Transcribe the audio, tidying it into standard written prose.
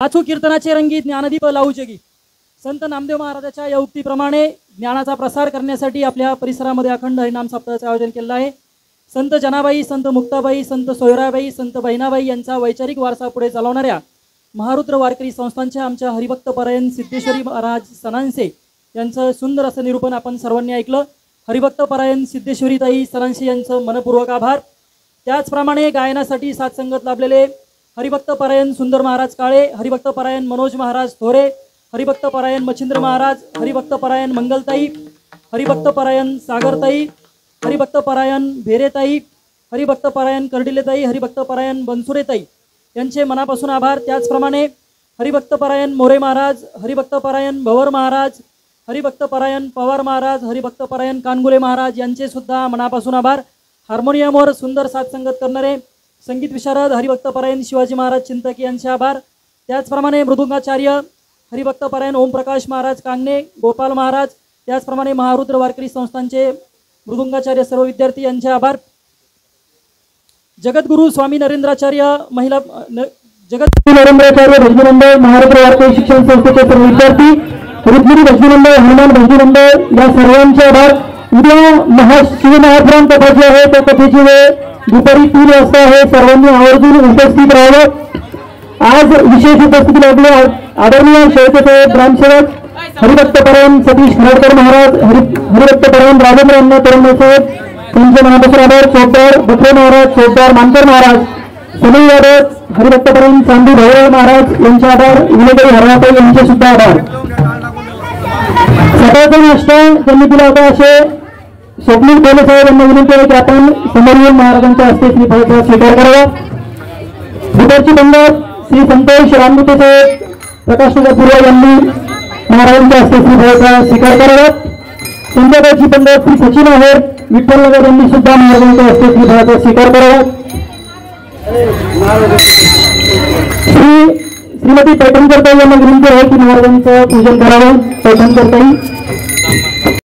वाचू कीर्तनाचे रंगी ज्ञानदीप लावू जगी। संत नामदेव महाराजांच्या या उक्तीप्रमाणे ज्ञानाचा प्रसार करण्यासाठी आपल्या परिसरामध्ये अखंड हरिनाम सप्ताहाचे आयोजन केले आहे। संत जनाबाई, संत मुक्ताबाई, संत सोयराबाई, संत बहिणाबाई यांचा वैचारिक वारसा पुढे चालवणाऱ्या महारुद्र वारकरी संस्थांच्या आमच्या हरिभक्त परायण सिद्धेश्वरी महाराज सनांसे यांचं सुंदर असं निरूपण आपण सर्वांनी ऐकलं। हरिभक्त परायण सिद्धेश्वरी ताई सनांसे यांचं मनपूर्वक आभार। त्याचप्रमाणे गायनासाठी साथ संगत लाभलेले हरिभक्त परायण सुंदर महाराज काळे, हरिभक्त परायण मनोज महाराज थोरे, हरिभक्त परायण मच्छिंद्र महाराज, हरिभक्त परायण मंगलताई, हरिभक्त परायण सागरताई, हरिभक्त परायण भेरेताई, हरिभक्त परायण कर्डिलेताई, हरिभक्त परायण बनसुरेताई यांचे मनापासून आभार। त्याचप्रमाणे हरिभक्त परायण मोरे महाराज, हरिभक्त परायण भवर महाराज, हरिभक्त परायण पवार महाराज, हरिभक्त परायण कानगुले महाराज यांचे सुद्धा मनापासून आभार। हार्मोनियमवर सुंदर साथ संगत करणारे संगीत विशारद हरिभक्त परायण शिवाजी महाराज चिंतकी यांचे आभार। त्याचप्रमाणे मृदुंगाचार्य हरिभक्त परायण ओमप्रकाश महाराज कांगणे, गोपाल महाराज, त्याचप्रमाणे महारुद्र वारकरी संस्थांचे मृदुंगाचार्य सर्व विद्यार्थी यांचे आभार। जगद्गुरु स्वामी नरेंद्राचार्य महिला जगद्गुरु नरेंद्राचार्य भजनी मंडळ, महारुद्र वारकरी शिक्षण संस्थेचे सर्व विद्यार्थी, रुक्मिणी भजनी मंडळ, हनुमान भजनी मंडळ या सर्वांचे आभार। उद्या शिवमहापुराण कथा जी आहे त्या कथेची वेळ दुपारी 3 वाजता आहे। सर्वांनी आवर्जून उपस्थित राहावं। आज विशेष उपस्थिती लाभले आदरणीय शेळकेचे ग्रामसेवक हरिभक्त परायण सतीश खराडकर महाराज, हरिभक्त परायण राजेंद्र अण्णा तोरणे साहेब त्यांचे मनापासून आभार। चोपदार बखरे महाराज, चोपदार मानकर महाराज, सनी यादव, हरिभक्त परायण चांदी भैरव महाराज यांचे आभार। विलेकरी हरवाताई यांचे सुद्धा आभार। सकाळचा नाश्ता त्यांनी दिला होता असे स्वप्नील कोले साहेब यांना विनंती आहे की आपण समोरील महाराजांच्या हस्ते श्रीफळाचा स्वीकार करावा। दुपारची पंगत श्री संतोष रामदूते साहेब, प्रकाशनगर पूर्व यांनी महाराजांच्या हस्ते श्रीफळाचा स्वीकार करावा। संध्याकाळची पंगत श्री सचिन आहेर, विठ्ठलनगर यांनी सुद्धा महाराजांच्या हस्ते श्रीफळाचा स्वीकार करावा। श्रीमती पैठणकर ताई यांना विनंती आहे की महाराजांचं पूजन करावं। पैठणकर ताई